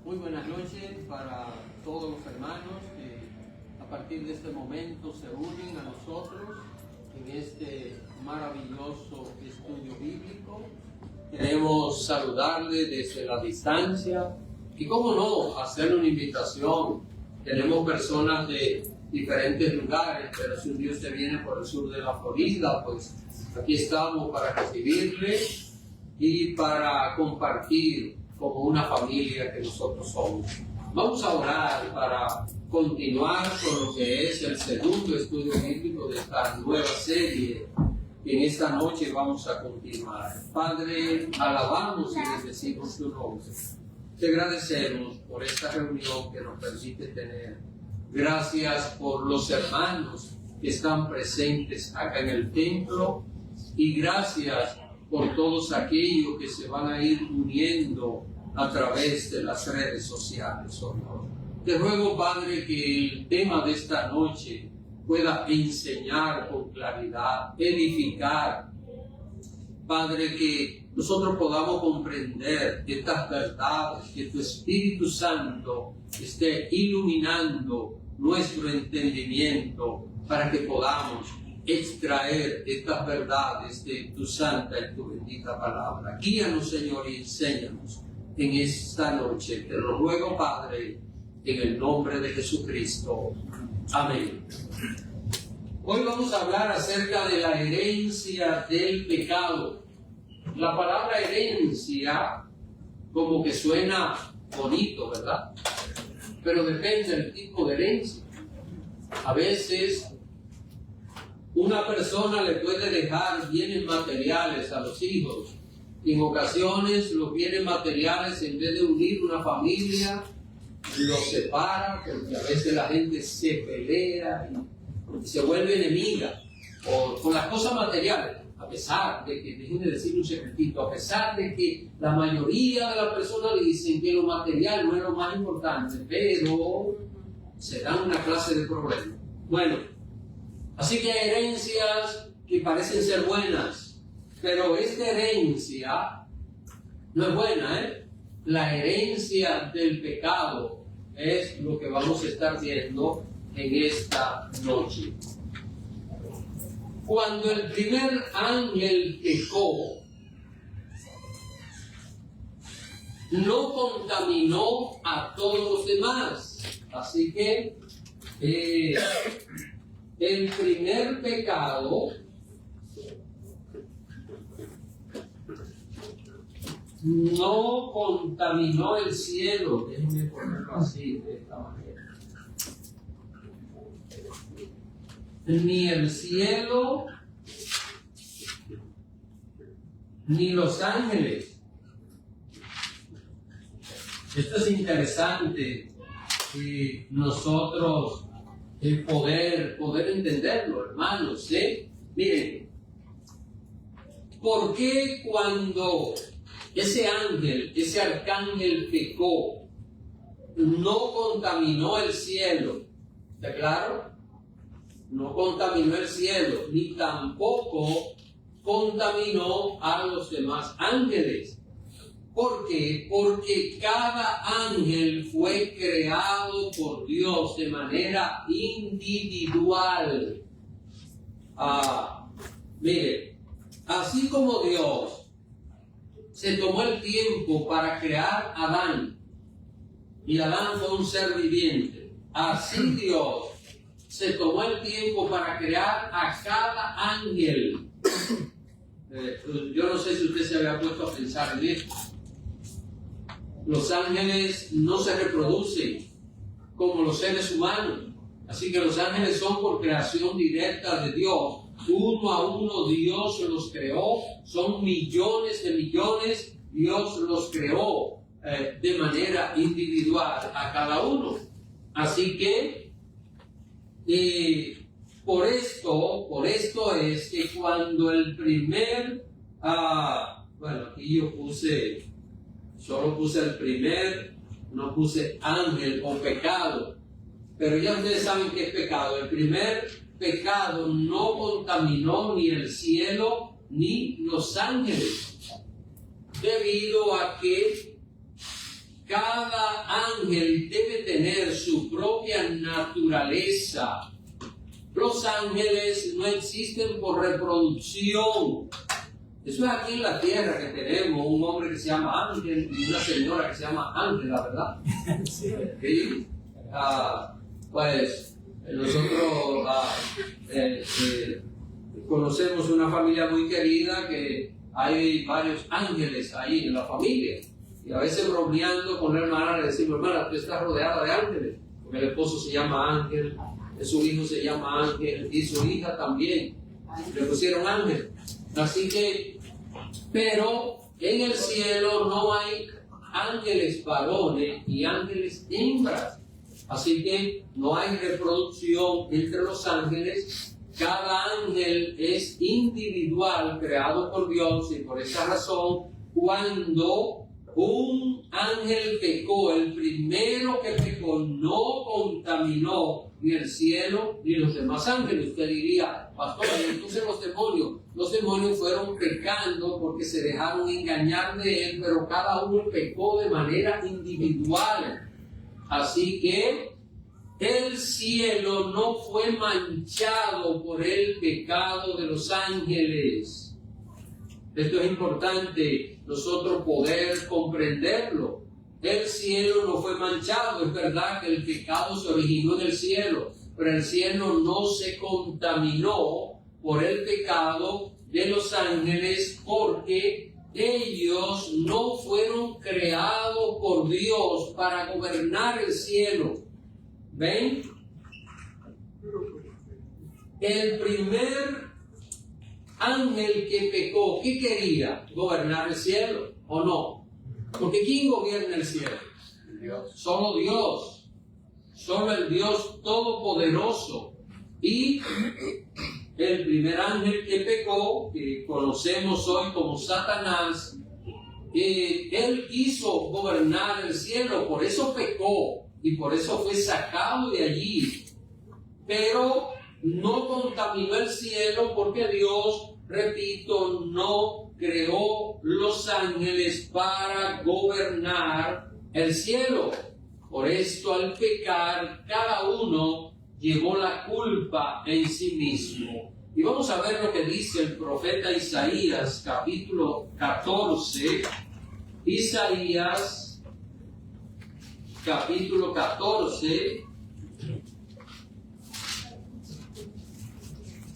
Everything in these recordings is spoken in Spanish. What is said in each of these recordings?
Muy buenas noches para todos los hermanos que a partir de este momento se unen a nosotros en este maravilloso estudio bíblico. Queremos saludarles desde la distancia y, cómo no, hacer una invitación. Tenemos personas de diferentes lugares, pero si un día usted viene por el sur de la Florida, pues aquí estamos para recibirle y para compartir como una familia que nosotros somos. Vamos a orar para continuar con lo que es el segundo estudio bíblico de esta nueva serie. En esta noche vamos a continuar. Padre, alabamos y bendecimos tu nombre. Te agradecemos por esta reunión que nos permite tener. Gracias por los hermanos que están presentes acá en el templo y gracias por todos aquellos que se van a ir uniendo a través de las redes sociales, Señor. Te ruego, Padre, que el tema de esta noche pueda enseñar con claridad, edificar. Padre, que nosotros podamos comprender estas verdades, que tu Espíritu Santo esté iluminando nuestro entendimiento para que podamos extraer estas verdades de tu santa y tu bendita palabra. Guíanos, Señor, y enséñanos en esta noche. Te lo ruego, Padre, en el nombre de Jesucristo. Amén. Hoy vamos a hablar acerca de la herencia del pecado. La palabra herencia como que suena bonito, ¿verdad? Pero depende del tipo de herencia. A veces una persona le puede dejar bienes materiales a los hijos. En ocasiones los bienes materiales, en vez de unir una familia, los separa, porque a veces la gente se pelea y se vuelve enemiga o con las cosas materiales. A pesar de que, déjenme decir un secretito, a pesar de que la mayoría de las personas le dicen que lo material no es lo más importante, pero se dan una clase de problemas. Bueno, así que hay herencias que parecen ser buenas, pero esta herencia no es buena, ¿eh? La herencia del pecado es lo que vamos a estar viendo en esta noche. Cuando el primer ángel pecó, no contaminó a todos los demás. Así que el primer pecado no contaminó el cielo. Déjenme ponerlo así, de esta manera. Ni el cielo, ni los ángeles. Esto es interesante y nosotros poder entenderlo, hermanos, ¿eh? Miren, ¿por qué cuando ese ángel, ese arcángel pecó, no contaminó el cielo? ¿Está claro? No contaminó el cielo, ni tampoco contaminó a los demás ángeles. ¿Por qué? Porque cada ángel fue creado por Dios de manera individual. Mire, así como Dios se tomó el tiempo para crear a Adán, y Adán fue un ser viviente, así Dios se tomó el tiempo para crear a cada ángel. Yo no sé si usted se había puesto a pensar en esto. Los ángeles no se reproducen como los seres humanos. Así que los ángeles son por creación directa de Dios. Uno a uno Dios los creó. Son millones de millones. Dios los creó de manera individual a cada uno. Así que por esto es que cuando el primer, bueno, aquí yo solo puse el primer, no puse ángel o pecado, pero ya ustedes saben qué es pecado. El primer pecado no contaminó ni el cielo ni los ángeles, debido a que cada ángel debe tener su propia naturaleza. Los ángeles no existen por reproducción. Eso es aquí en la tierra que tenemos un hombre que se llama Ángel y una señora que se llama Ángela, ¿verdad? Sí. ¿Sí? Pues nosotros conocemos una familia muy querida que hay varios ángeles ahí en la familia. Y a veces bromeando con la hermana le decimos, hermana, tú estás rodeada de ángeles. Porque el esposo se llama Ángel, su hijo se llama Ángel y su hija también. Le pusieron Ángel. Así que, pero en el cielo no hay ángeles varones y ángeles hembras. Así que no hay reproducción entre los ángeles. Cada ángel es individual, creado por Dios, y por esa razón, cuando un ángel pecó, el primero que pecó no contaminó ni el cielo ni los demás ángeles. Usted diría, pastor, entonces los demonios fueron pecando porque se dejaron engañar de él, pero cada uno pecó de manera individual. Así que el cielo no fue manchado por el pecado de los ángeles. Esto es importante nosotros poder comprenderlo. El cielo no fue manchado. Es verdad que el pecado se originó en el cielo, pero el cielo no se contaminó por el pecado de los ángeles, porque ellos no fueron creados por Dios para gobernar el cielo. ¿Ven? El primer ángel que pecó, ¿qué quería? ¿Gobernar el cielo o no? Porque ¿quién gobierna el cielo? Dios. Solo Dios. Solo el Dios Todopoderoso. Y el primer ángel que pecó, que conocemos hoy como Satanás, él quiso gobernar el cielo, por eso pecó y por eso fue sacado de allí. Pero no contaminó el cielo porque Dios, repito, no creó los ángeles para gobernar el cielo. Por esto, al pecar, cada uno llevó la culpa en sí mismo. Y vamos a ver lo que dice el profeta Isaías, capítulo 14. Isaías, capítulo 14.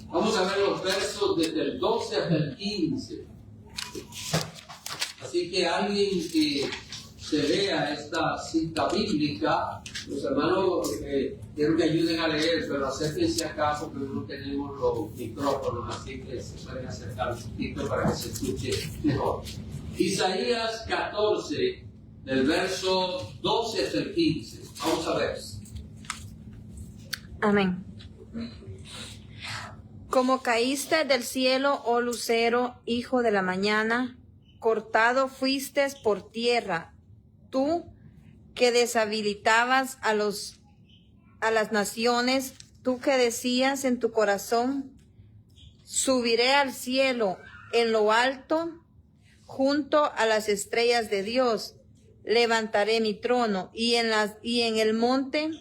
Vamos a ver los versos desde el 12 hasta el 15. Así que alguien que se lea esta cita bíblica, los hermanos quiero que ayuden a leer, pero acérquense acá porque no tenemos los micrófonos, así que se pueden acercar un poquito para que se escuche mejor. Isaías 14, del verso 12 hasta el 15. Vamos a ver. Amén. Como caíste del cielo, oh lucero, hijo de la mañana, cortado fuiste por tierra, tú que deshabilitabas a las naciones, tú que decías en tu corazón, subiré al cielo en lo alto, junto a las estrellas de Dios, levantaré mi trono, y en el monte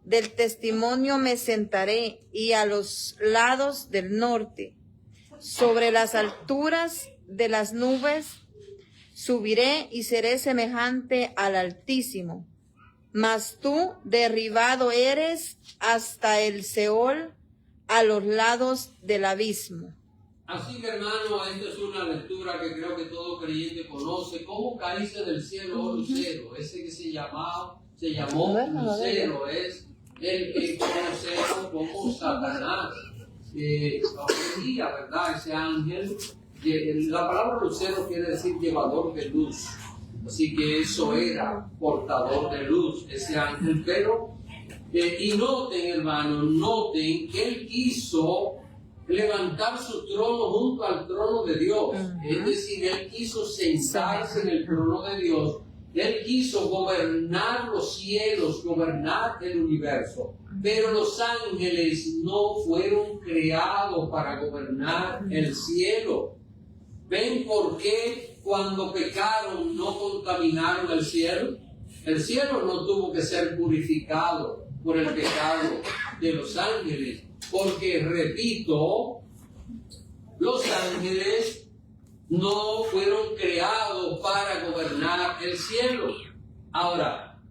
del testimonio me sentaré, y a los lados del norte, sobre las alturas de las nubes, subiré y seré semejante al Altísimo. Mas tú derribado eres hasta el Seol, a los lados del abismo. Así que, hermano, esta es una lectura que creo que todo creyente conoce. ¿Cómo caíste del cielo, oh lucero? Ese que se llamó lucero, es el que conocemos como Satanás. Hoy en día, ¿verdad? Ese ángel, la palabra lucero quiere decir llevador de luz. Así que eso era portador de luz, ese ángel. Pero, y noten, hermano, noten que él quiso levantar su trono junto al trono de Dios. Es decir, él quiso sentarse en el trono de Dios. Él quiso gobernar los cielos, gobernar el universo. Pero los ángeles no fueron creados para gobernar el cielo. ¿Ven por qué cuando pecaron no contaminaron el cielo? El cielo no tuvo que ser purificado por el pecado de los ángeles, porque, repito, los ángeles no fueron creados para gobernar el cielo. Ahora,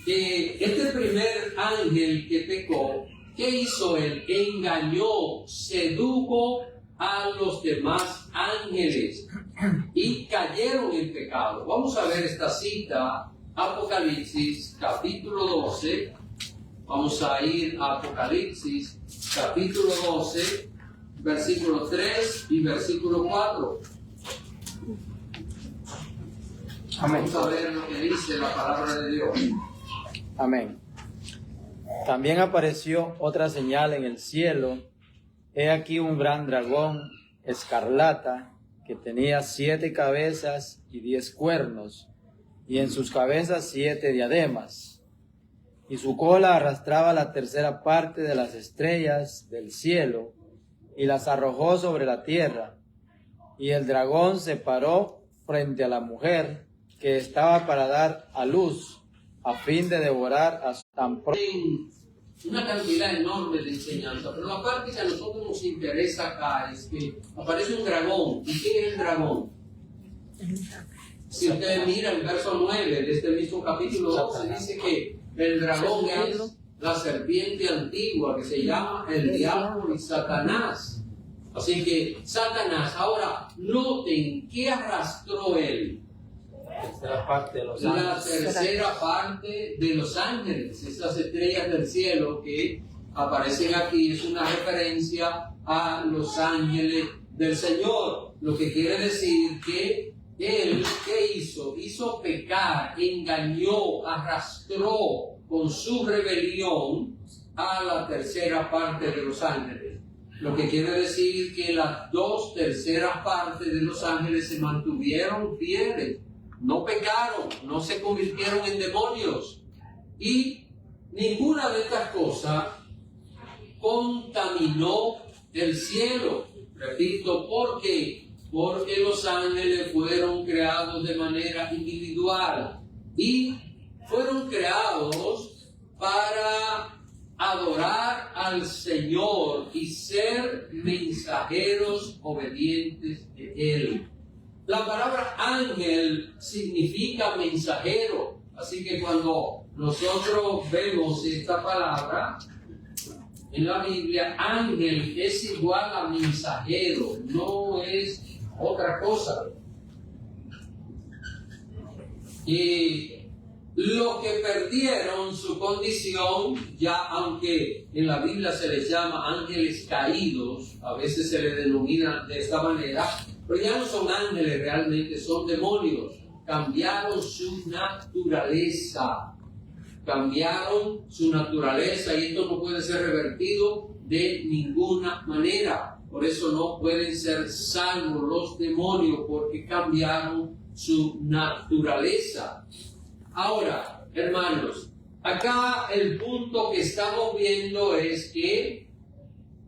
este primer ángel que pecó, ¿qué hizo él? Engañó, sedujo a los demás ángeles y cayeron en pecado. Vamos a ver esta cita, Apocalipsis capítulo 12. Vamos a ir a Apocalipsis capítulo 12, versículo 3 y versículo 4. Amén. Vamos a ver lo que dice la palabra de Dios. Amén. También apareció otra señal en el cielo. He aquí un gran dragón escarlata que tenía 7 cabezas y 10 cuernos, y en sus cabezas 7 diademas. Y su cola arrastraba la tercera parte de las estrellas del cielo, y las arrojó sobre la tierra. Y el dragón se paró frente a la mujer que estaba para dar a luz, a fin de devorar a su tan una cantidad enorme de enseñanza, pero la parte que a nosotros nos interesa acá es que aparece un dragón. ¿Y quién es el dragón? Si usted mira el verso 9 de este mismo capítulo 12, dice que el dragón es la serpiente antigua que se llama el diablo y Satanás. Así que Satanás, ahora noten qué arrastró él. tercera parte de los La ángeles. tercera parte de los ángeles, esas estrellas del cielo que aparecen aquí, es una referencia a los ángeles del Señor, lo que quiere decir que él, ¿qué hizo? Hizo pecar, engañó, arrastró con su rebelión a la tercera parte de los ángeles. Lo que quiere decir que las 2 terceras partes de los ángeles se mantuvieron fieles. No pecaron, no se convirtieron en demonios. Y ninguna de estas cosas contaminó el cielo. Repito, ¿por qué? Porque los ángeles fueron creados de manera individual y fueron creados para adorar al Señor y ser mensajeros obedientes de Él. La palabra ángel significa mensajero, así que cuando nosotros vemos esta palabra en la Biblia, ángel es igual a mensajero, no es otra cosa. Y los que perdieron su condición, ya aunque en la Biblia se les llama ángeles caídos, a veces se les denomina de esta manera, pero ya no son ángeles realmente, son demonios. Cambiaron su naturaleza. Cambiaron su naturaleza y esto no puede ser revertido de ninguna manera. Por eso no pueden ser salvos los demonios porque cambiaron su naturaleza. Ahora, hermanos, acá el punto que estamos viendo es que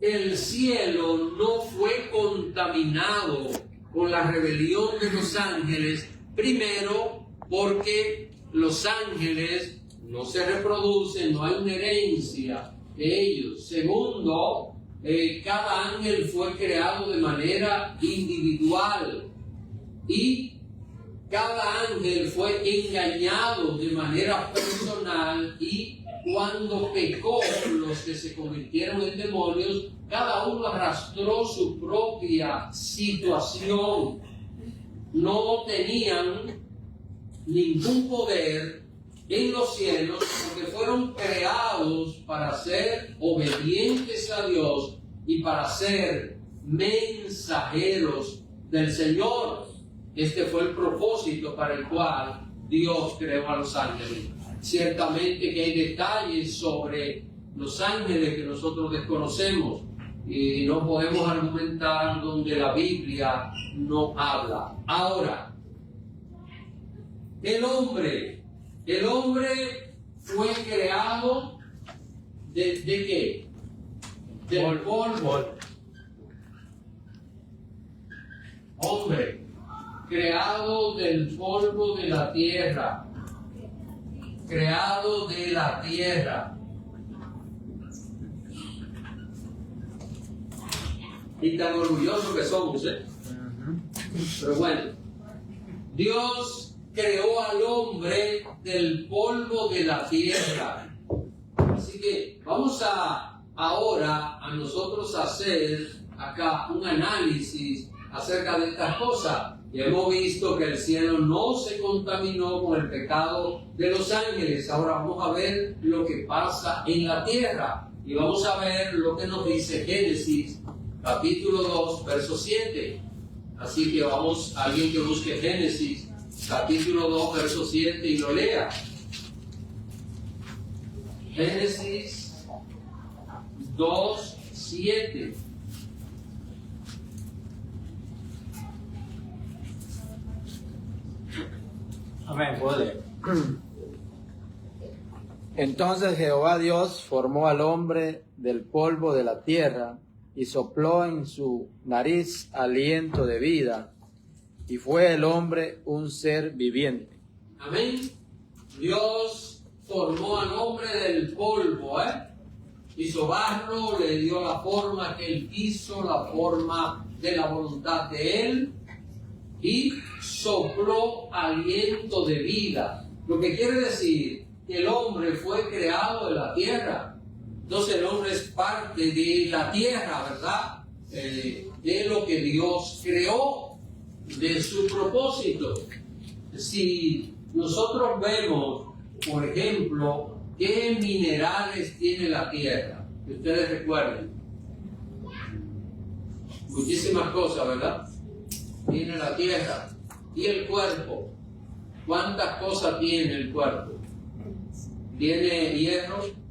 el cielo no fue contaminado con la rebelión de los ángeles, primero porque los ángeles no se reproducen, no hay una herencia de ellos. Segundo, cada ángel fue creado de manera individual y cada ángel fue engañado de manera personal y cuando pecó los que se convirtieron en demonios, cada uno arrastró su propia situación. No tenían ningún poder en los cielos porque fueron creados para ser obedientes a Dios y para ser mensajeros del Señor. Este fue el propósito para el cual Dios creó a los ángeles. Ciertamente que hay detalles sobre los ángeles que nosotros desconocemos y no podemos argumentar donde la Biblia no habla. Ahora, el hombre fue creado ¿de qué? Del polvo. Hombre, creado del polvo de la tierra. creado de la tierra. Y tan orgullosos que somos, ¿eh? Pero bueno, Dios creó al hombre del polvo de la tierra. Así que vamos ahora a nosotros hacer acá un análisis acerca de estas cosas. Y hemos visto que el cielo no se contaminó con el pecado de los ángeles. Ahora vamos a ver lo que pasa en la tierra. Y vamos a ver lo que nos dice Génesis, capítulo 2, verso 7. Así que vamos, alguien que busque Génesis, capítulo 2, verso 7 y lo lea. Génesis 2, 7. Amén, puedo leer. Entonces Jehová Dios formó al hombre del polvo de la tierra y sopló en su nariz aliento de vida, y fue el hombre un ser viviente. Amén. Dios formó al hombre del polvo, hizo barro, le dio la forma que él quiso, la forma de la voluntad de él, y sopló aliento de vida. Lo que quiere decir que el hombre fue creado de la tierra. Entonces el hombre es parte de la tierra, ¿verdad? De lo que Dios creó, de su propósito. Si nosotros vemos, por ejemplo, qué minerales tiene la tierra, que ustedes recuerden, muchísimas cosas, ¿verdad? Tiene la tierra. Y el cuerpo, ¿cuántas cosas tiene el cuerpo? Tiene hierro.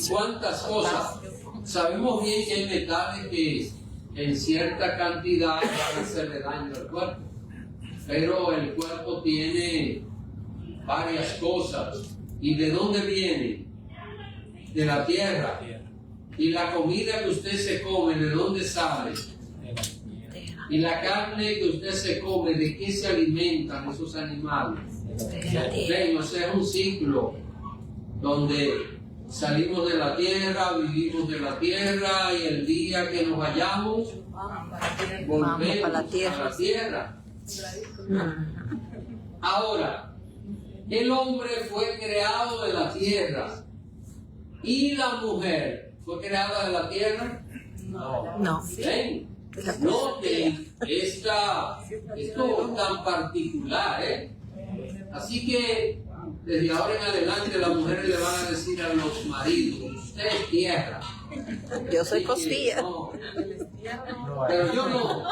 ¿Cuántas cosas? Sabemos bien que hay metales que en cierta cantidad van a hacerle daño al cuerpo, pero el cuerpo tiene varias cosas. ¿Y de dónde viene? De la tierra. Y la comida que usted se come, ¿de dónde sale? Y la carne que usted se come, ¿de qué se alimentan esos animales? Ven, o sea, es un ciclo donde salimos de la tierra, vivimos de la tierra, y el día que nos vayamos, volvemos a la tierra. Ahora, el hombre fue creado de la tierra, y la mujer fue creada de la tierra. No. ¿Ven? Noten esto tan particular, Así que desde ahora en adelante las mujeres le van a decir a los maridos: usted es tierra. Yo soy costilla. No. Pero yo no.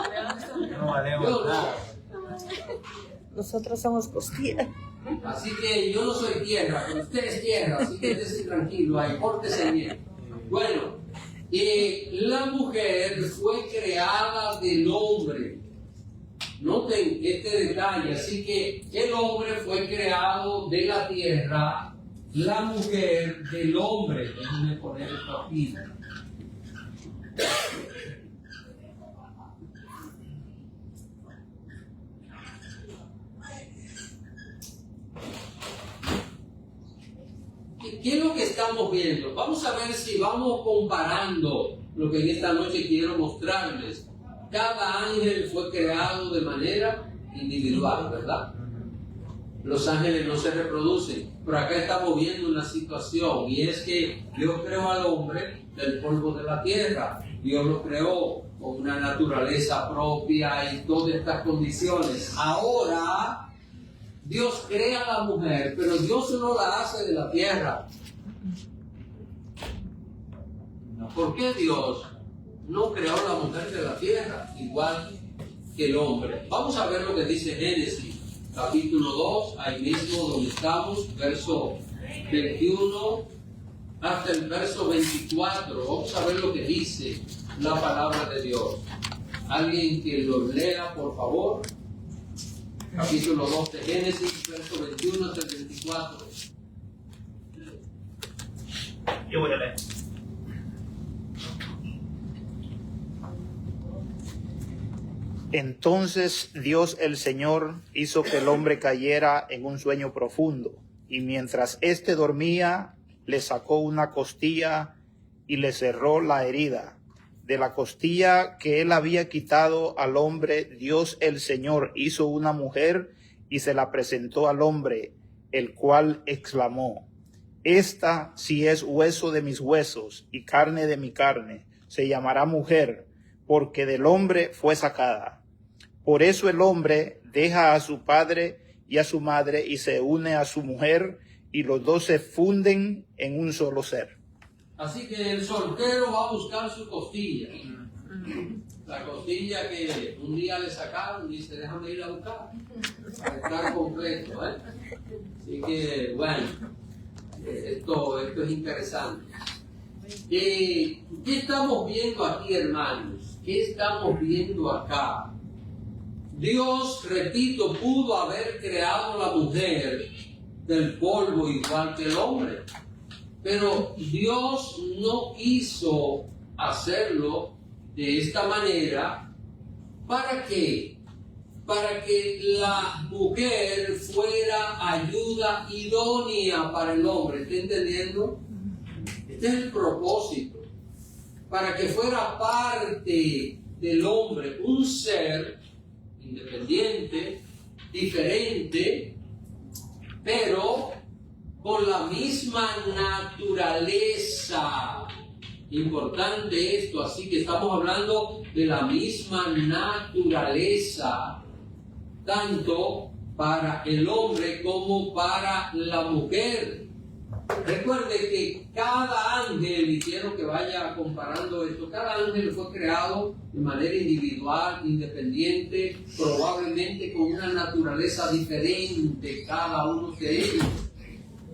Yo no. Nosotros somos costillas. Así que yo no soy tierra, pero usted es tierra, así que esté tranquilo ahí, pórtese bien. Bueno, la mujer fue creada del hombre. Noten este detalle, así que el hombre fue creado de la tierra, la mujer del hombre. Déjenme poner esto aquí. ¿Qué es lo que estamos viendo? Vamos a ver si vamos comparando lo que en esta noche quiero mostrarles. Cada ángel fue creado de manera individual, ¿verdad? Los ángeles no se reproducen, pero acá estamos viendo una situación, y es que Dios creó al hombre del polvo de la tierra. Dios lo creó con una naturaleza propia y todas estas condiciones. Ahora Dios crea a la mujer, pero Dios no la hace de la tierra. ¿Por qué Dios no creó a la mujer de la tierra igual que el hombre? Vamos a ver lo que dice Génesis, capítulo 2, ahí mismo donde estamos, verso 21 hasta el verso 24. Vamos a ver lo que dice la palabra de Dios. Alguien que lo lea, por favor. Capítulo 2 de Génesis, verso 21 hasta el 24. Yo voy a leer. Entonces Dios el Señor hizo que el hombre cayera en un sueño profundo, y mientras éste dormía, le sacó una costilla y le cerró la herida. De la costilla que él había quitado al hombre, Dios el Señor hizo una mujer y se la presentó al hombre, el cual exclamó: Esta sí es hueso de mis huesos y carne de mi carne, se llamará mujer, porque del hombre fue sacada. Por eso el hombre deja a su padre y a su madre y se une a su mujer, y los dos se funden en un solo ser. Así que el soltero va a buscar su costilla. La costilla que un día le sacaron y se dejan de ir a buscar para estar completo, ¿eh? Así que, bueno, esto es interesante. ¿Qué estamos viendo aquí, hermanos? ¿Qué estamos viendo acá? Dios, repito, pudo haber creado la mujer del polvo igual que el hombre, pero Dios no quiso hacerlo de esta manera. ¿Para qué? Para que la mujer fuera ayuda idónea para el hombre. ¿Está entendiendo? Este es el propósito. Para que fuera parte del hombre, un ser independiente, diferente, pero con la misma naturaleza. Importante esto, así que estamos hablando de la misma naturaleza, tanto para el hombre como para la mujer. Recuerde que cada ángel, y quiero que vaya comparando esto, cada ángel fue creado de manera individual, independiente, probablemente con una naturaleza diferente, cada uno de ellos.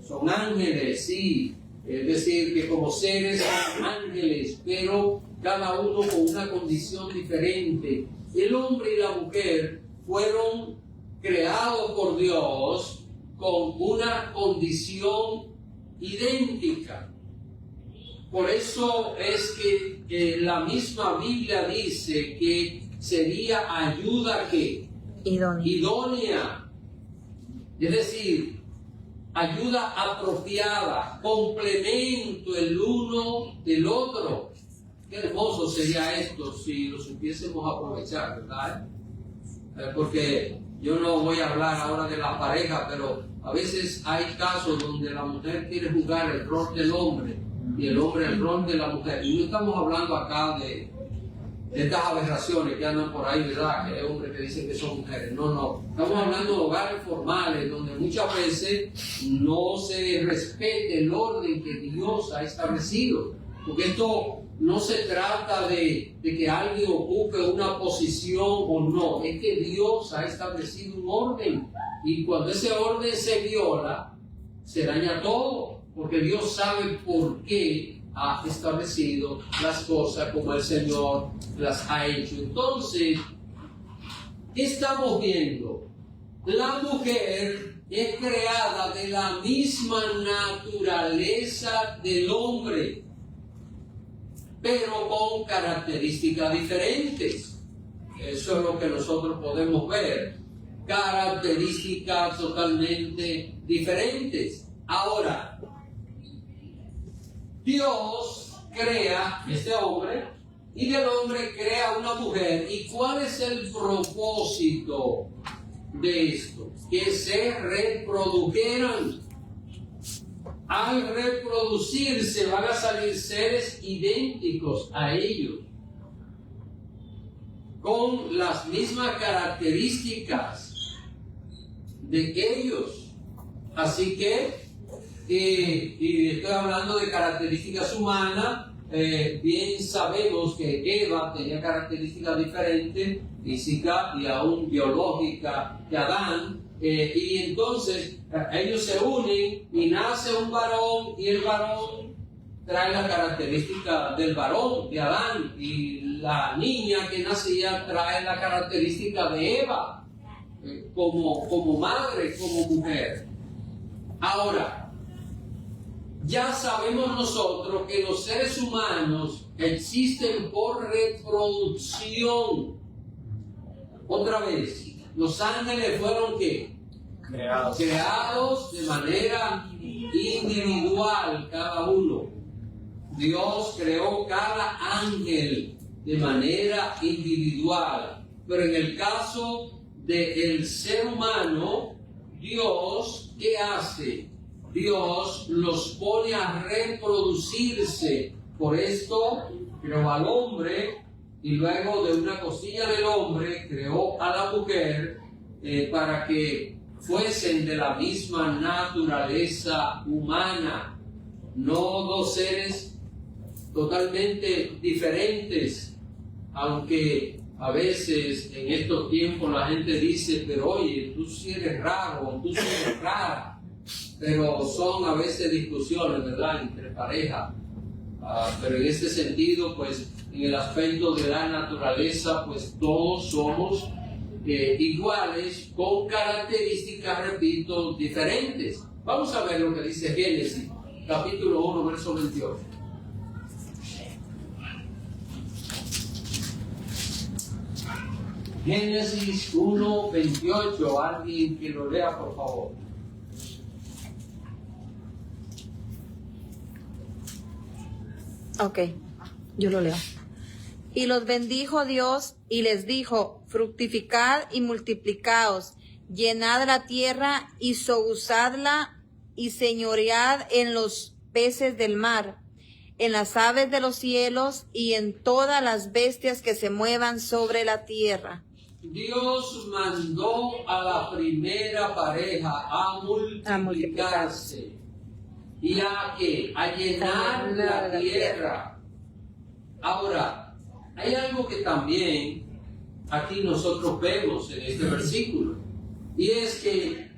Son ángeles, sí, es decir, que como seres son ángeles, pero cada uno con una condición diferente. El hombre y la mujer fueron creados por Dios con una condición idéntica. Por eso es que la misma Biblia dice que sería ayuda que idónea, es decir, ayuda apropiada, complemento el uno del otro. Qué hermoso sería esto si lo supiésemos aprovechar, ¿verdad? Porque yo no voy a hablar ahora de la pareja, pero a veces hay casos donde la mujer quiere jugar el rol del hombre y el hombre el rol de la mujer. Y no estamos hablando acá de estas aberraciones que andan por ahí, ¿verdad? Que hay hombres que dicen que son mujeres. No. Estamos hablando de hogares formales donde muchas veces no se respete el orden que Dios ha establecido. Porque esto no se trata de que alguien ocupe una posición o no. Es que Dios ha establecido un orden. Y cuando ese orden se viola, se daña todo. Porque Dios sabe por qué ha establecido las cosas como el Señor las ha hecho. Entonces, ¿qué estamos viendo? La mujer es creada de la misma naturaleza del hombre, pero con características diferentes. Eso es lo que nosotros podemos ver. Características totalmente diferentes. Ahora, Dios crea este hombre y del hombre crea una mujer. ¿Y cuál es el propósito de esto? Que se reprodujeran. Al reproducirse van a salir seres idénticos a ellos, con las mismas características de ellos. Así que, y estoy hablando de características humanas, bien sabemos que Eva tenía características diferentes, física y aún biológica, que Adán, y entonces ellos se unen y nace un varón, y el varón trae la característica del varón, de Adán, y la niña que nacía trae la característica de Eva, como madre, como mujer. Ahora, ya sabemos nosotros que los seres humanos existen por reproducción. Otra vez, los ángeles fueron ¿qué? Creados de manera individual cada uno. Dios creó cada ángel de manera individual. Pero en el caso del ser humano, Dios, ¿qué hace? Dios los pone a reproducirse. Por esto creó al hombre y luego de una costilla del hombre creó a la mujer para que fuesen de la misma naturaleza humana, no dos seres totalmente diferentes, aunque a veces en estos tiempos la gente dice, pero oye, tú sí eres raro, tú sí eres rara, pero son a veces discusiones, ¿verdad?, entre pareja. Pero en este sentido, pues, en el aspecto de la naturaleza, pues todos somos iguales, con características, repito, diferentes. Vamos a ver lo que dice Génesis, capítulo 1, verso 28. Génesis 1, 28. Alguien que lo lea, por favor. Ok, yo lo leo. Y los bendijo Dios y les dijo, fructificad y multiplicaos, llenad la tierra y sojuzadla y señoread en los peces del mar, en las aves de los cielos y en todas las bestias que se muevan sobre la tierra. Dios mandó a la primera pareja a multiplicarse y a llenar la tierra. Ahora, hay algo que también aquí nosotros vemos en este versículo, y es que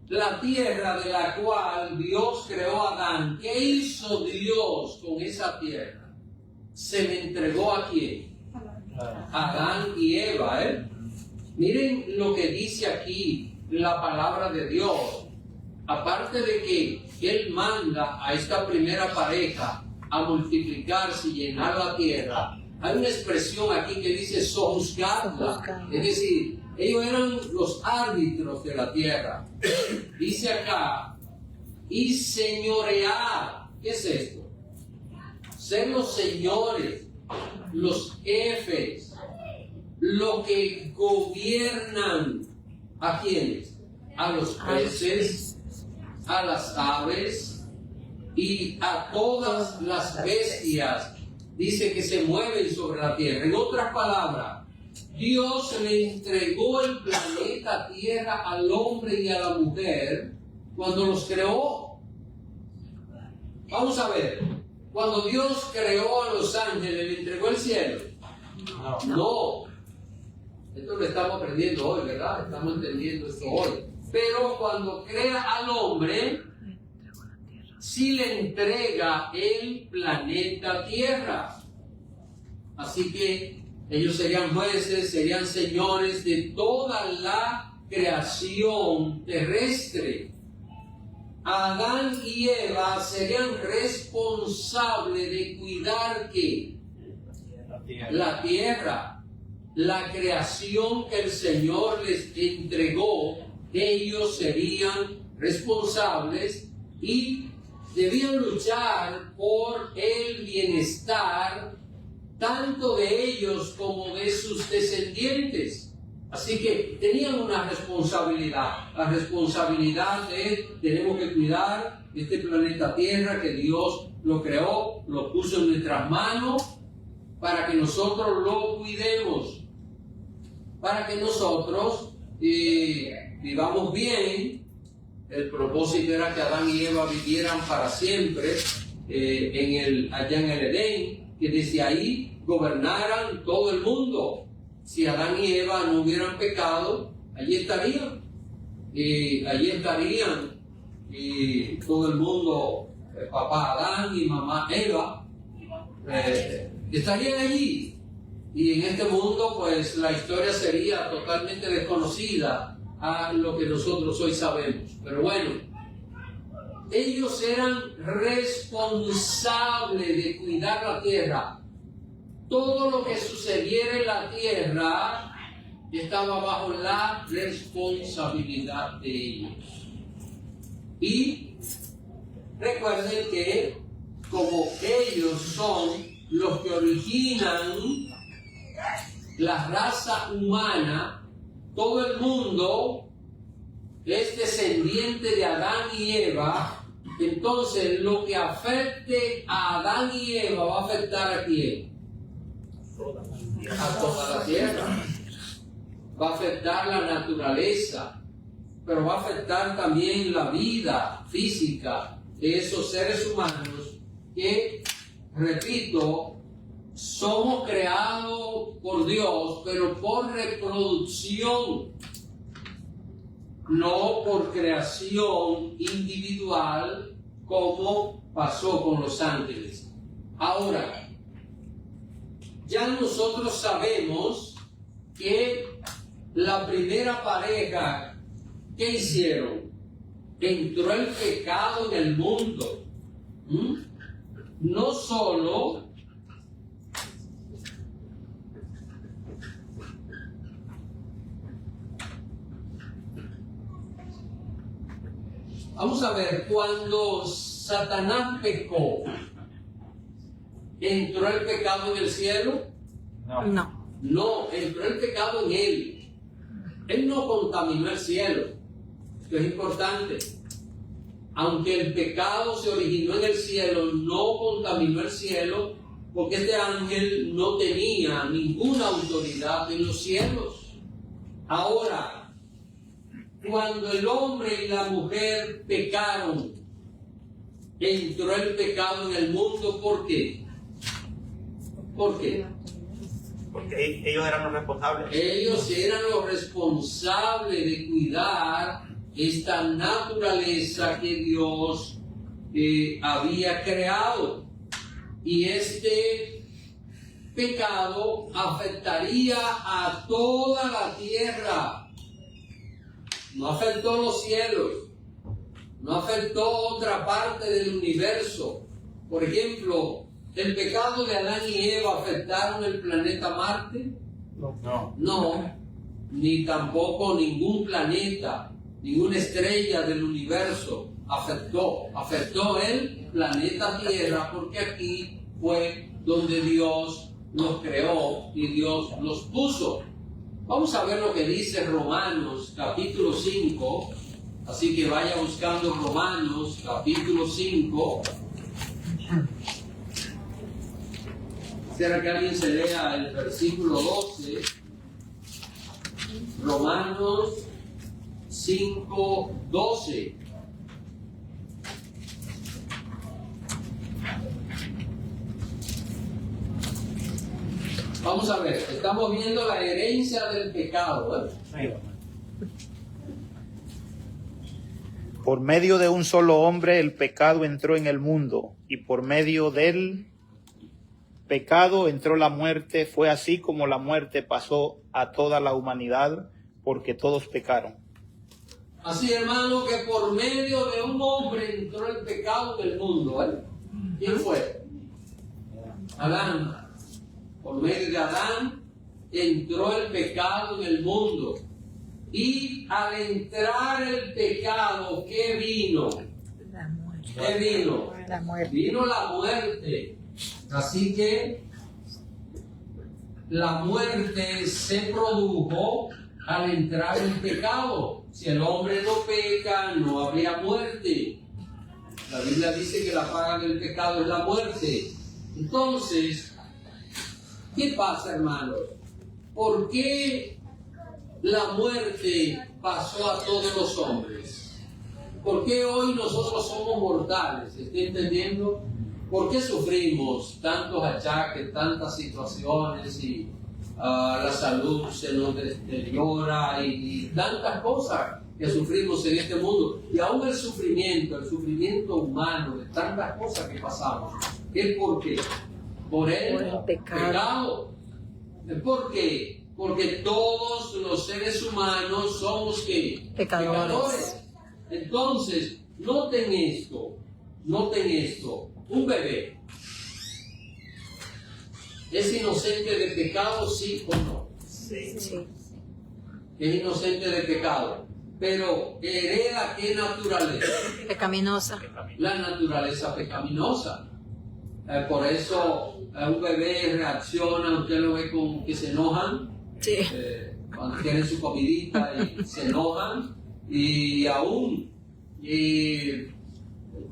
la tierra de la cual Dios creó a Adán, ¿qué hizo Dios con esa tierra? Se le entregó ¿a quién? A Adán y Eva, Miren lo que dice aquí la palabra de Dios. Aparte de que Él manda a esta primera pareja a multiplicarse y llenar la tierra, hay una expresión aquí que dice sojuzgarla. Es decir, ellos eran los árbitros de la tierra. Dice acá, y señorear. ¿Qué es esto? Ser los señores, los jefes, lo que gobiernan. ¿A quiénes? A los peces, a las aves y a todas las bestias, dice, que se mueven sobre la tierra. En otras palabras, Dios le entregó el planeta Tierra al hombre y a la mujer cuando los creó. Vamos a ver, cuando Dios creó a los ángeles, ¿le entregó el cielo? No. Esto lo estamos aprendiendo hoy, ¿verdad? Estamos entendiendo esto hoy. Pero cuando crea al hombre, sí le entrega el planeta Tierra. Así que ellos serían jueces, serían señores de toda la creación terrestre. Adán y Eva serían responsables de cuidar ¿qué? La tierra. La creación que el Señor les entregó, ellos serían responsables y debían luchar por el bienestar tanto de ellos como de sus descendientes. Así que tenían una responsabilidad. La responsabilidad es, tenemos que cuidar este planeta Tierra que Dios lo creó, lo puso en nuestras manos para que nosotros lo cuidemos, para que nosotros vivamos bien. El propósito era que Adán y Eva vivieran para siempre allá en el Edén, que desde ahí gobernaran todo el mundo. Si Adán y Eva no hubieran pecado, allí estarían. Allí estarían y todo el mundo, papá Adán y mamá Eva, estarían allí. Y en este mundo, pues la historia sería totalmente desconocida a lo que nosotros hoy sabemos. Pero bueno, ellos eran responsables de cuidar la tierra. Todo lo que sucediera en la tierra estaba bajo la responsabilidad de ellos. Y recuerden que como ellos son los que originan la raza humana, todo el mundo es descendiente de Adán y Eva. Entonces lo que afecte a Adán y Eva va a afectar ¿a quién? A toda la tierra. Va a afectar la naturaleza, pero va a afectar también la vida física de esos seres humanos que, repito, somos creados por Dios, pero por reproducción, no por creación individual como pasó con los ángeles. Ahora, ya nosotros sabemos que la primera pareja, ¿qué hicieron? Entró el pecado en el mundo. No solo vamos a ver, cuando Satanás pecó, ¿entró el pecado en el cielo? No. No, entró el pecado en él. Él no contaminó el cielo. Esto es importante. Aunque el pecado se originó en el cielo, no contaminó el cielo, porque este ángel no tenía ninguna autoridad en los cielos. Ahora, cuando el hombre y la mujer pecaron, entró el pecado en el mundo. ¿Por qué? ¿Por qué? Porque ellos eran los responsables. Ellos eran los responsables de cuidar esta naturaleza que Dios había creado. Y este pecado afectaría a toda la tierra. No afectó los cielos, no afectó otra parte del universo. Por ejemplo, ¿el pecado de Adán y Eva afectaron el planeta Marte? No, ni tampoco ningún planeta, ninguna estrella del universo afectó el planeta Tierra, porque aquí fue donde Dios los creó y Dios los puso. Vamos a ver lo que dice Romanos capítulo 5, así que vaya buscando Romanos capítulo 5. Quisiera que alguien se lea el versículo 12, Romanos 5, 12. Vamos a ver, estamos viendo la herencia del pecado, ¿eh? Por medio de un solo hombre el pecado entró en el mundo, y por medio del pecado entró la muerte. Fue así como la muerte pasó a toda la humanidad, porque todos pecaron. Así, hermano, que por medio de un hombre entró el pecado en el mundo, ¿eh? ¿Quién fue? Adán. Por medio de Adán entró el pecado en el mundo. Y al entrar el pecado, ¿qué vino? La muerte. ¿Qué vino? La muerte. Vino la muerte. Así que la muerte se produjo al entrar el pecado. Si el hombre no peca, no habría muerte. La Biblia dice que la paga del pecado es la muerte. Entonces, ¿qué pasa, hermanos? ¿Por qué la muerte pasó a todos los hombres? ¿Por qué hoy nosotros somos mortales? ¿Está entendiendo? ¿Por qué sufrimos tantos achaques, tantas situaciones y la salud se nos deteriora y tantas cosas que sufrimos en este mundo? Y aún el sufrimiento humano de tantas cosas que pasamos, ¿es por qué? Por el pecado. ¿Por qué? Porque todos los seres humanos somos ¿qué? Pecadores. Entonces, noten esto. Un bebé ¿es inocente de pecado, sí o no? Sí. Sí. que es inocente de pecado, pero hereda ¿qué naturaleza? Pecaminosa. La naturaleza pecaminosa. Por eso un bebé reacciona, usted lo ve con que se enojan, Sí. cuando tienen su comidita y se enojan, y aún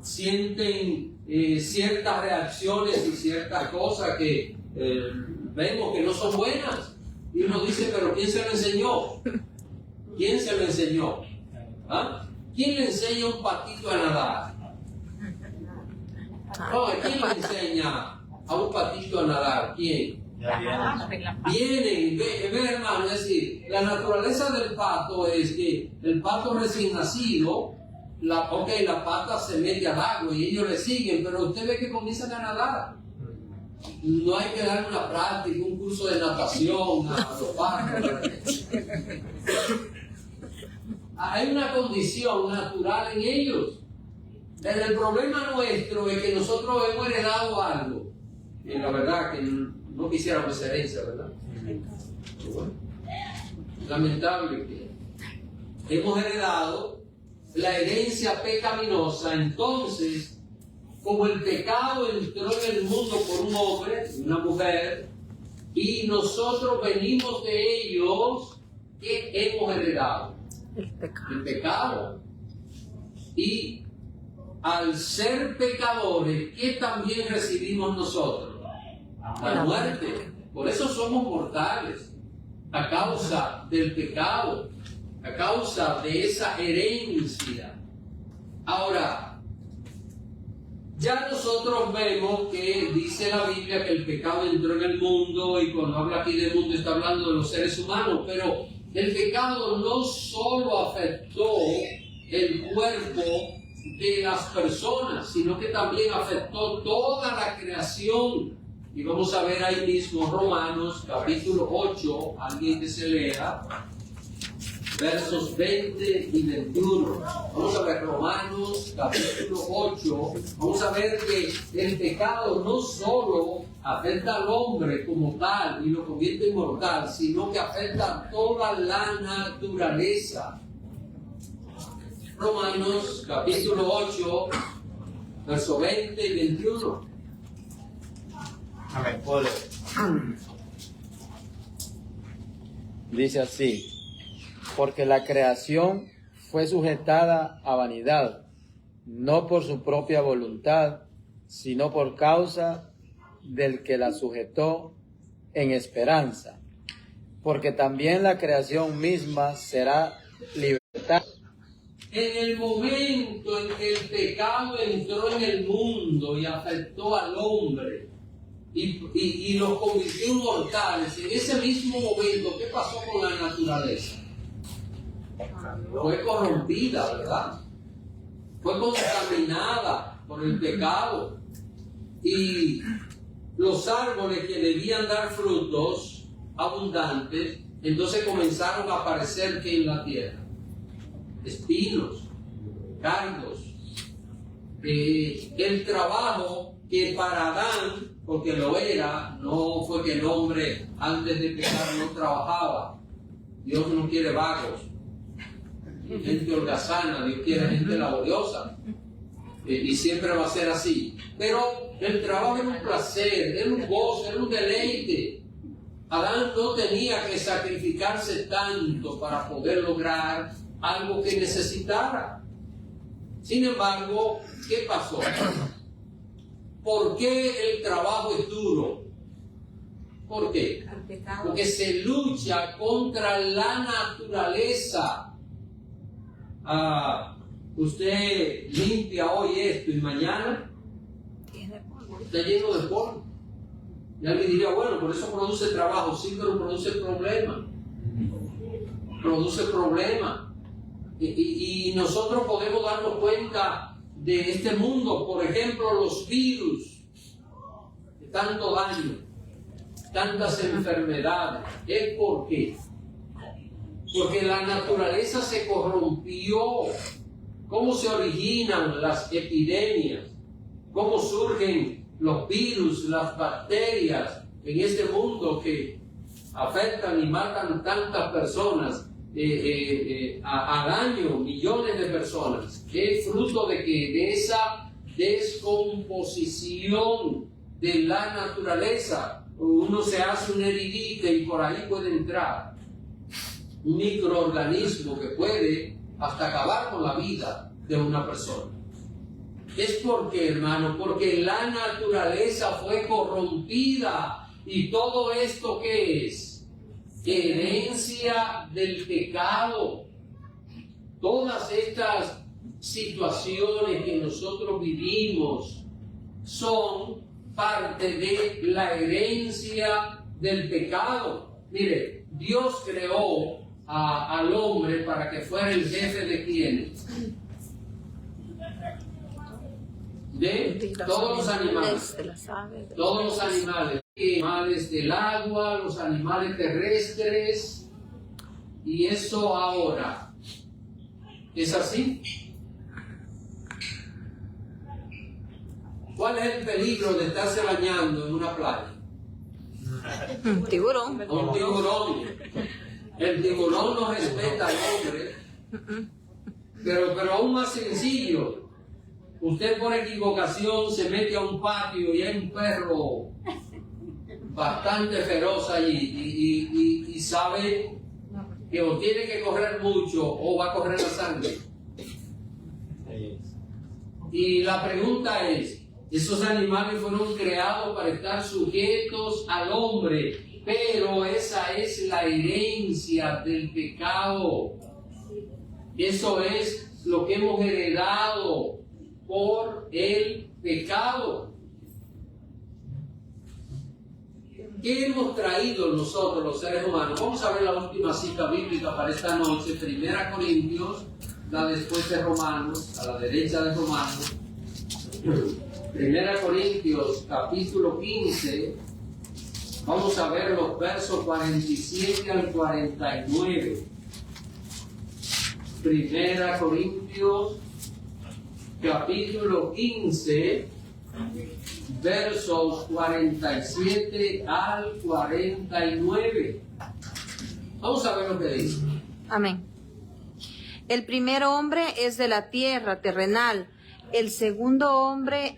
sienten ciertas reacciones y ciertas cosas que vemos que no son buenas. Y uno dice, pero ¿quién se lo enseñó? ¿Quién se lo enseñó? ¿Ah? ¿Quién le enseña a un patito a nadar? No, ¿quién le enseña a un patito a nadar? ¿Quién? Vienen, ve hermano, es decir, la naturaleza del pato es que el pato recién nacido, la pata se mete al agua y ellos le siguen, pero usted ve que comienzan a nadar. No hay que dar una práctica, un curso de natación a los patos. Hay una condición natural en ellos. El problema nuestro es que nosotros hemos heredado algo. Y la verdad que no quisiéramos esa herencia, ¿verdad? Bueno, lamentable que hemos heredado la herencia pecaminosa. Entonces, como el pecado entró en el mundo por un hombre, una mujer, y nosotros venimos de ellos, ¿qué hemos heredado? El pecado. Y al ser pecadores, ¿qué también recibimos nosotros? La muerte. Por eso somos mortales, a causa del pecado, a causa de esa herencia. Ahora, ya nosotros vemos que dice la Biblia que el pecado entró en el mundo, y cuando habla aquí del mundo está hablando de los seres humanos, pero el pecado no solo afectó el cuerpo de las personas, sino que también afectó toda la creación. Y vamos a ver ahí mismo Romanos capítulo 8, alguien que se lea, versos 20 y 21. Vamos a ver Romanos capítulo 8, vamos a ver que el pecado no solo afecta al hombre como tal y lo convierte en mortal, sino que afecta a toda la naturaleza. Romanos capítulo 8, versos 20 y 21. Amén. ¿Puedo leer? Dice así: porque la creación fue sujetada a vanidad, no por su propia voluntad, sino por causa del que la sujetó en esperanza, porque también la creación misma será libertada. En el momento en que el pecado entró en el mundo y afectó al hombre y los convirtió en mortales, en ese mismo momento, ¿qué pasó con la naturaleza? Fue corrompida, ¿verdad? Fue contaminada por el pecado. Y los árboles que debían dar frutos abundantes, entonces comenzaron a aparecer que en la tierra espinos, cardos, el trabajo que para Adán, porque lo era, no fue que el hombre antes de pecar no trabajaba. Dios no quiere vagos, gente holgazana, Dios quiere gente laboriosa, y siempre va a ser así. Pero el trabajo era un placer, era un gozo, era un deleite. Adán no tenía que sacrificarse tanto para poder lograr algo que necesitara. Sin embargo, ¿qué pasó? ¿Por qué el trabajo es duro? ¿Por qué? Porque se lucha contra la naturaleza. Usted limpia hoy esto y mañana está lleno de polvo. Y alguien diría, bueno, por eso produce trabajo. Sí, pero produce problema. Produce problema. Y nosotros podemos darnos cuenta de este mundo. Por ejemplo, los virus, de tanto daño, tantas enfermedades. ¿Es por qué? Porque la naturaleza se corrompió. ¿Cómo se originan las epidemias? ¿Cómo surgen los virus, las bacterias en este mundo que afectan y matan tantas personas? al año millones de personas. Es fruto de que de esa descomposición de la naturaleza. Uno se hace una heridita y por ahí puede entrar un microorganismo que puede hasta acabar con la vida de una persona. Es porque, hermano, porque la naturaleza fue corrompida. Y todo esto, ¿qué es? Herencia del pecado. Todas estas situaciones que nosotros vivimos son parte de la herencia del pecado. Mire, Dios creó al hombre para que fuera el jefe de ¿quiénes? De todos los animales. Todos los animales. Animales del agua, los animales terrestres. Y eso ahora, ¿es así? ¿Cuál es el peligro de estarse bañando en una playa? Un tiburón. Un tiburón. El tiburón no respeta al hombre. Pero aún más sencillo. Usted por equivocación se mete a un patio y hay un perro bastante feroz allí y sabe que o tiene que correr mucho o va a correr la sangre. Y la pregunta es, esos animales fueron creados para estar sujetos al hombre, pero esa es la herencia del pecado. Eso es lo que hemos heredado por el pecado. ¿Qué hemos traído nosotros los seres humanos? Vamos a ver la última cita bíblica para esta noche, 1 Corintios, la después de Romanos, a la derecha de Romanos. 1 Corintios, capítulo 15, vamos a ver los versos 47 al 49. 1 Corintios, capítulo 15, versos 47 al 49. Vamos a ver lo que dice. Amén. El primer hombre es de la tierra terrenal, el segundo hombre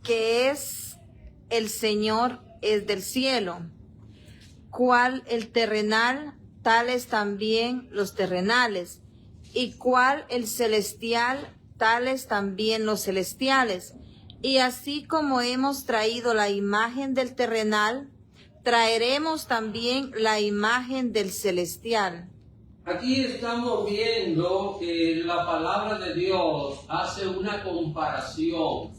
que es el Señor es del cielo. Cual el terrenal, tales también los terrenales, y cual el celestial, tales también los celestiales. Y así como hemos traído la imagen del terrenal, traeremos también la imagen del celestial. Aquí estamos viendo que la palabra de Dios hace una comparación,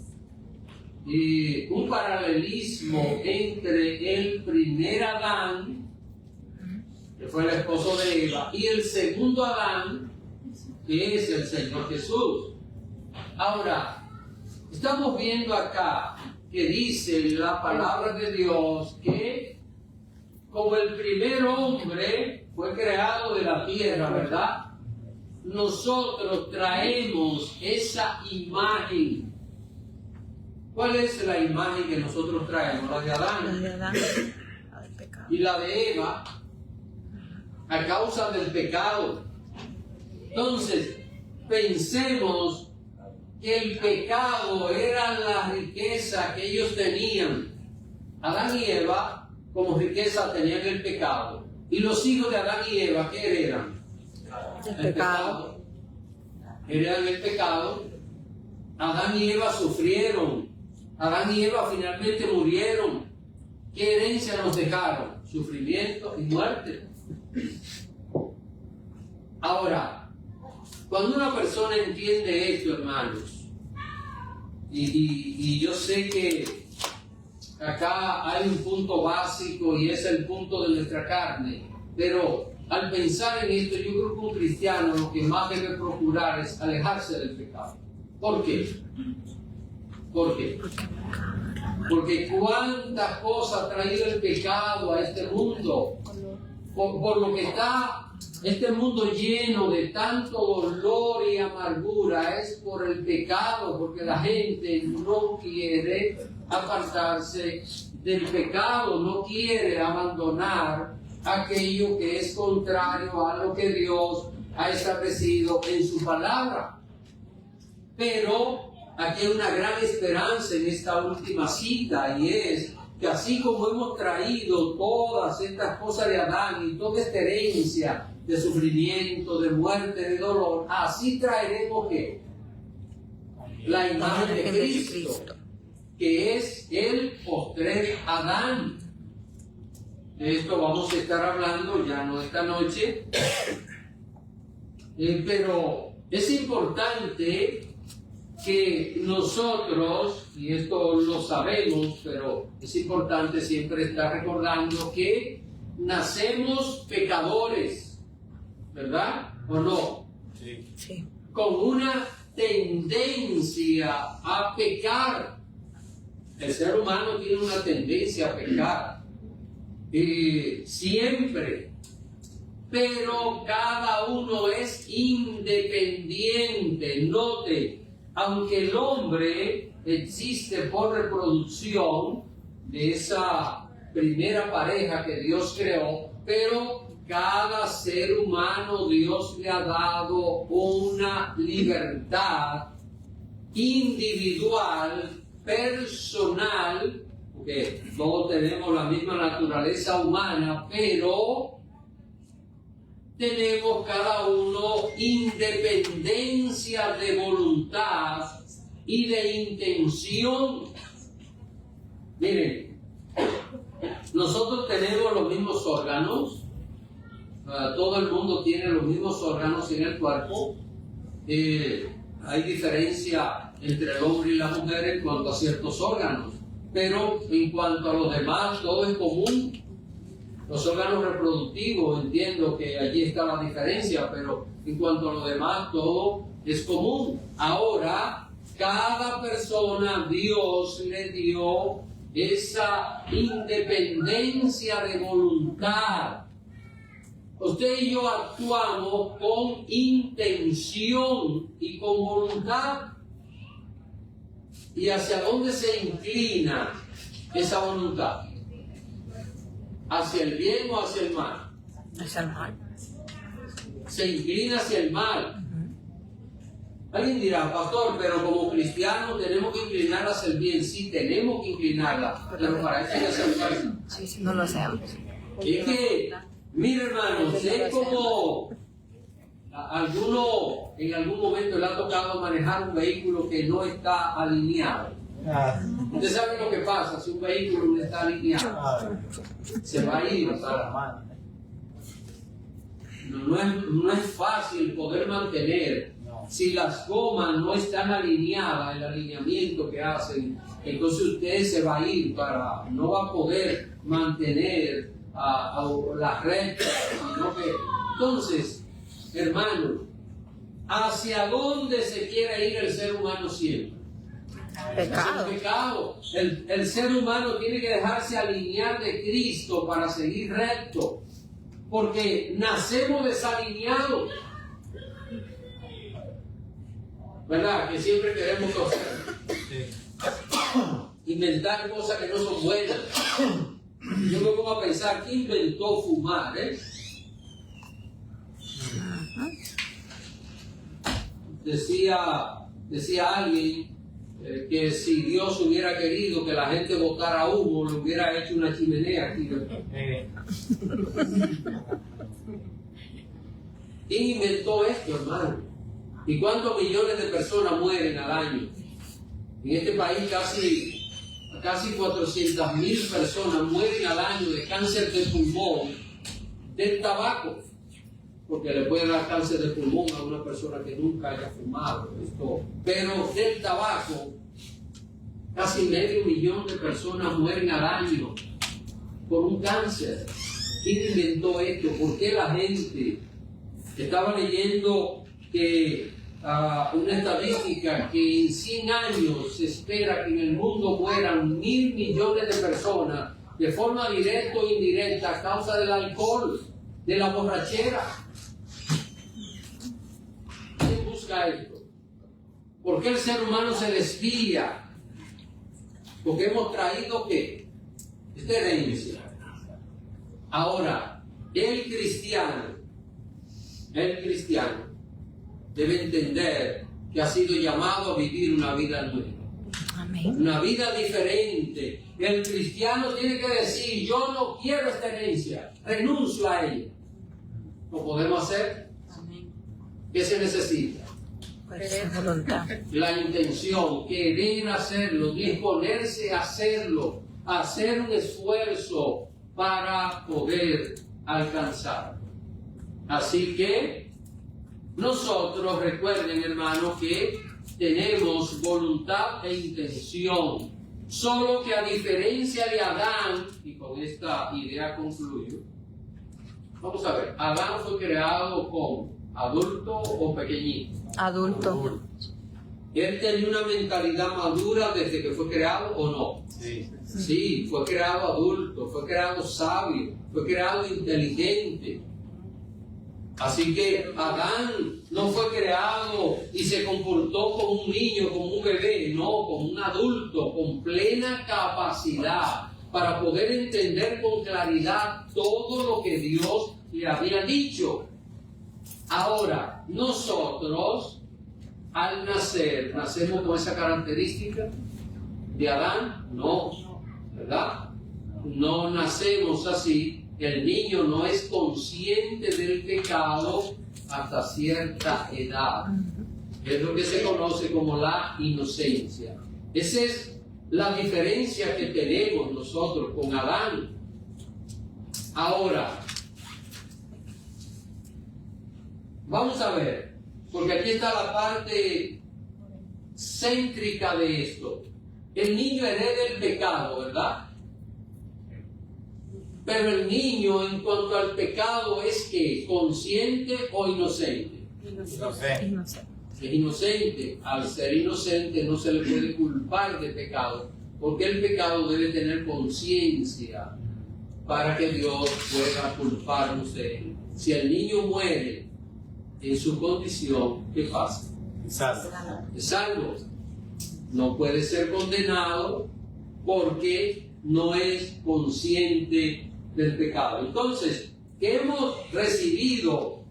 un paralelismo entre el primer Adán, que fue el esposo de Eva, y el segundo Adán, que es el Señor Jesús. Ahora, estamos viendo acá que dice la palabra de Dios que como el primer hombre fue creado de la tierra, ¿verdad? Nosotros traemos esa imagen. ¿Cuál es la imagen que nosotros traemos? La de Adán. La de Adán, la del pecado. Y la de Eva, a causa del pecado. Entonces, pensemos que el pecado era la riqueza que ellos tenían. Adán y Eva, como riqueza, tenían el pecado. Y los hijos de Adán y Eva, ¿qué eran? El pecado. Heredan el pecado. Adán y Eva sufrieron. Adán y Eva finalmente murieron. ¿Qué herencia nos dejaron? Sufrimiento y muerte. Ahora, cuando una persona entiende esto, hermanos, y yo sé que acá hay un punto básico y es el punto de nuestra carne, pero al pensar en esto, yo creo que un cristiano lo que más debe procurar es alejarse del pecado. ¿Por qué? ¿Por qué? Porque cuántas cosas ha traído el pecado a este mundo, por lo que está este mundo lleno de tanto dolor y amargura, es por el pecado, porque la gente no quiere apartarse del pecado, no quiere abandonar aquello que es contrario a lo que Dios ha establecido en su palabra. Pero aquí hay una gran esperanza en esta última cita, y es que así como hemos traído todas estas cosas de Adán y toda esta herencia de sufrimiento, de muerte, de dolor, así traeremos ¿qué? La imagen de Cristo, que es el postrer Adán. De esto vamos a estar hablando ya no esta noche, pero es importante que nosotros, y esto lo sabemos, pero es importante siempre estar recordando que nacemos pecadores, ¿verdad? ¿O no? Sí. Con una tendencia a pecar. El ser humano tiene una tendencia a pecar, siempre, pero cada uno es independiente. Note, aunque el hombre existe por reproducción de esa primera pareja que Dios creó, pero cada ser humano Dios le ha dado una libertad individual, personal, porque todos tenemos la misma naturaleza humana, pero tenemos cada uno independencia de voluntad y de intención. Miren, nosotros tenemos los mismos órganos, todo el mundo tiene los mismos órganos en el cuerpo. Hay diferencia entre el hombre y la mujer en cuanto a ciertos órganos, pero en cuanto a los demás todo es común. Los órganos reproductivos, entiendo que allí está la diferencia, pero en cuanto a lo demás todo es común. Ahora, cada persona Dios le dio esa independencia de voluntad. Usted y yo actuamos con intención y con voluntad. ¿Y hacia dónde se inclina esa voluntad? ¿Hacia el bien o hacia el mal? Hacia el mal. Se inclina hacia el mal. Alguien dirá, pastor, pero como cristianos tenemos que inclinarla hacia el bien. Sí, tenemos que inclinarla, pero para eso hay que hacer fuerza. Sí, no lo hacemos. Es que, mire hermanos, es como a alguno en algún momento le ha tocado manejar un vehículo que no está alineado. Usted sabe lo que pasa si un vehículo no está alineado. Se va a ir, ¿sabes? No es fácil poder mantener. Si las gomas no están alineadas, el alineamiento que hacen, entonces usted se va a ir, no va a poder mantener la recta, sino que, entonces, hermano, ¿hacia dónde se quiere ir el ser humano siempre? Pecado. Es el pecado. El ser humano tiene que dejarse alinear de Cristo para seguir recto, porque nacemos desalineados, ¿verdad? Que siempre queremos inventar cosas que no son buenas. Yo me pongo a pensar, ¿quién inventó fumar? Decía alguien que si Dios hubiera querido que la gente botara humo, le hubiera hecho una chimenea aquí. ¿Quién inventó esto, hermano? ¿Y cuántos millones de personas mueren al año? En este país casi 400.000 personas mueren al año de cáncer de pulmón del tabaco, porque le puede dar cáncer de pulmón a una persona que nunca haya fumado esto. Pero del tabaco, casi 500.000 de personas mueren al año por un cáncer. ¿Quién inventó esto? ¿Por qué la gente? Estaba leyendo que una estadística que en 100 años se espera que en el mundo mueran 1.000 millones de personas de forma directa o indirecta a causa del alcohol, de la borrachera. ¿Quién busca esto? ¿Por qué el ser humano se desvía? Porque hemos traído ¿qué? Esta herencia. Ahora, el cristiano debe entender que ha sido llamado a vivir una vida nueva. Amén. Una vida diferente. El cristiano tiene que decir, yo no quiero esta herencia, renuncio a ella. ¿Lo podemos hacer? Amén. ¿Qué se necesita? Fuerza, voluntad. La intención, querer hacerlo, disponerse a hacerlo, hacer un esfuerzo para poder alcanzar. Así que nosotros, recuerden, hermanos, que tenemos voluntad e intención. Solo que a diferencia de Adán, y con esta idea concluyo, vamos a ver, Adán fue creado como adulto o pequeñito. Adulto. ¿Él tenía una mentalidad madura desde que fue creado o no? Sí. Sí, fue creado adulto, fue creado sabio, fue creado inteligente. Así que Adán no fue creado y se comportó como un niño, como un bebé, no, como un adulto con plena capacidad para poder entender con claridad todo lo que Dios le había dicho. Ahora, nosotros al nacer, ¿nacemos con esa característica de Adán? No, ¿verdad? No nacemos así. El niño no es consciente del pecado hasta cierta edad. Es lo que se conoce como la inocencia. Esa es la diferencia que tenemos nosotros con Adán. Ahora, vamos a ver, porque aquí está la parte céntrica de esto. El niño hereda el pecado, ¿verdad? Pero el niño, en cuanto al pecado, ¿es que consciente o inocente? Inocente. Es inocente. Al ser inocente no se le puede culpar de pecado, porque el pecado debe tener conciencia para que Dios pueda culparnos de él. Si el niño muere en su condición, ¿qué pasa? Es salvo. No puede ser condenado porque no es consciente del pecado. Entonces, que hemos recibido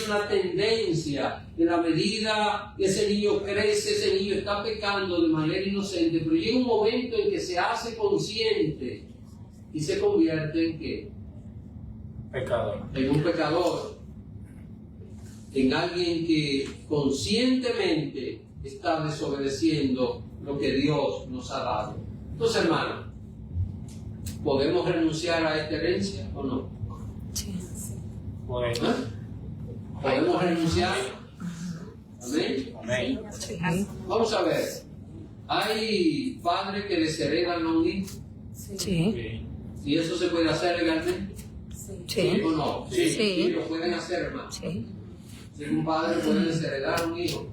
una tendencia en la medida que ese niño crece, ese niño está pecando de manera inocente, pero llega un momento en que se hace consciente y se convierte en ¿qué? Pecador. En un pecador, en alguien que conscientemente está desobedeciendo lo que Dios nos ha dado. Entonces, hermano, ¿podemos renunciar a esta herencia o no? Sí. Bueno. ¿Eh? ¿Podemos renunciar? Amén. Amén. Sí. Vamos a ver. Hay padres que les heredan a un hijo. Sí. ¿Y eso se puede hacer legalmente? Sí. ¿O no? Sí. Lo pueden hacer, hermano. Sí. Si un padre puede desheredar a un hijo.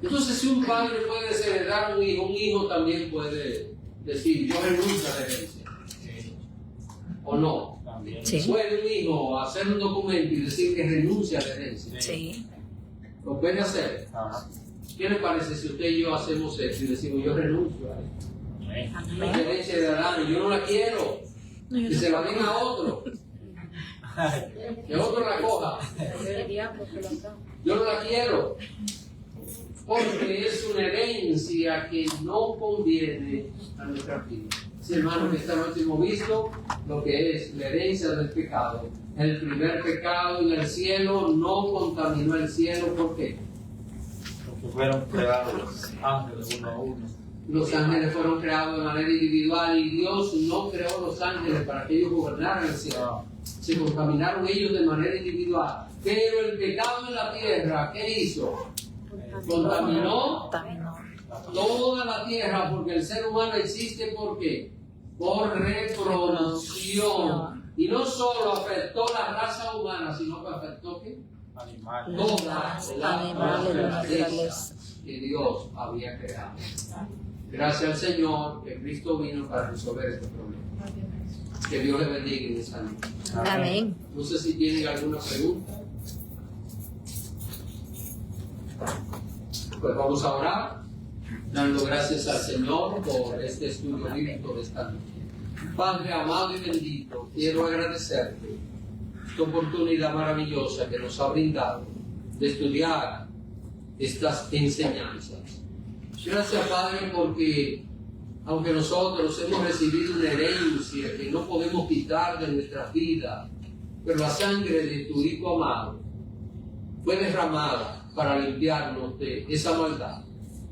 Entonces, si un padre puede desheredar a un hijo también puede decir, yo renuncio a la herencia. ¿O no? También. Sí. Puede un hijo hacer un documento y decir que renuncia a la herencia. Sí. ¿Lo puede hacer? Ajá. ¿Qué le parece si usted y yo hacemos esto y decimos, yo renuncio a esto? Amén. La herencia de Adán, yo no la quiero. Que se la den a otro. Que otro la coja. Yo no la quiero. Porque es una herencia que no conviene a nuestra vida. Sí, hermano, que esta noche hemos visto lo que es la herencia del pecado. El primer pecado en el cielo no contaminó el cielo. ¿Por qué? Porque fueron creados los ángeles uno a uno. Los ángeles fueron creados de manera individual y Dios no creó los ángeles para que ellos gobernaran el cielo. Se contaminaron ellos de manera individual. Pero el pecado en la tierra, ¿qué hizo? Contaminó toda la tierra, porque el ser humano existe ¿por qué? Por reproducción. Y no solo afectó la raza humana, sino que afectó ¿qué? Animales. Toda la Animales de naturaleza naturaleza. que Dios había creado. Gracias al Señor que Cristo vino para resolver este problema. Que Dios le bendiga en esta noche. Amén. No sé si tienen alguna pregunta. Pues vamos a orar, dando gracias al Señor por este estudio bíblico de esta noche. Padre amado y bendito, quiero agradecerte esta oportunidad maravillosa que nos ha brindado de estudiar estas enseñanzas. Gracias, Padre, porque aunque nosotros hemos recibido una herencia que no podemos quitar de nuestra vida, pero la sangre de tu Hijo amado fue derramada para limpiarnos de esa maldad,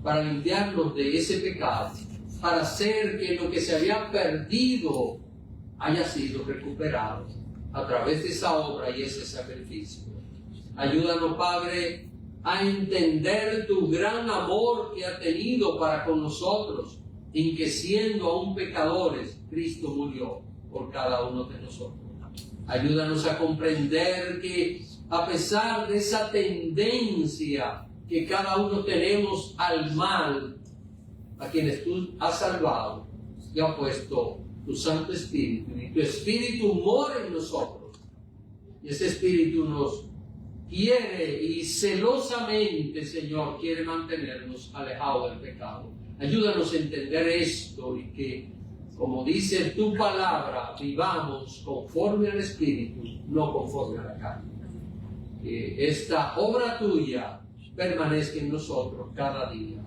para limpiarnos de ese pecado, para hacer que lo que se había perdido haya sido recuperado a través de esa obra y ese sacrificio. Ayúdanos, Padre, a entender tu gran amor que ha tenido para con nosotros, en que siendo aún pecadores, Cristo murió por cada uno de nosotros. Ayúdanos a comprender que a pesar de esa tendencia que cada uno tenemos al mal, a quienes tú has salvado y has puesto tu Santo Espíritu, y tu Espíritu mora en nosotros, y ese Espíritu nos quiere y celosamente, Señor, quiere mantenernos alejados del pecado. Ayúdanos a entender esto y que, como dice tu palabra, vivamos conforme al Espíritu, no conforme a la carne. Que esta obra tuya permanezca en nosotros cada día.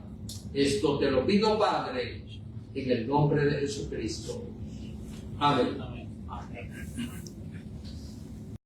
Esto te lo pido, Padre, en el nombre de Jesucristo. Amén. Amén.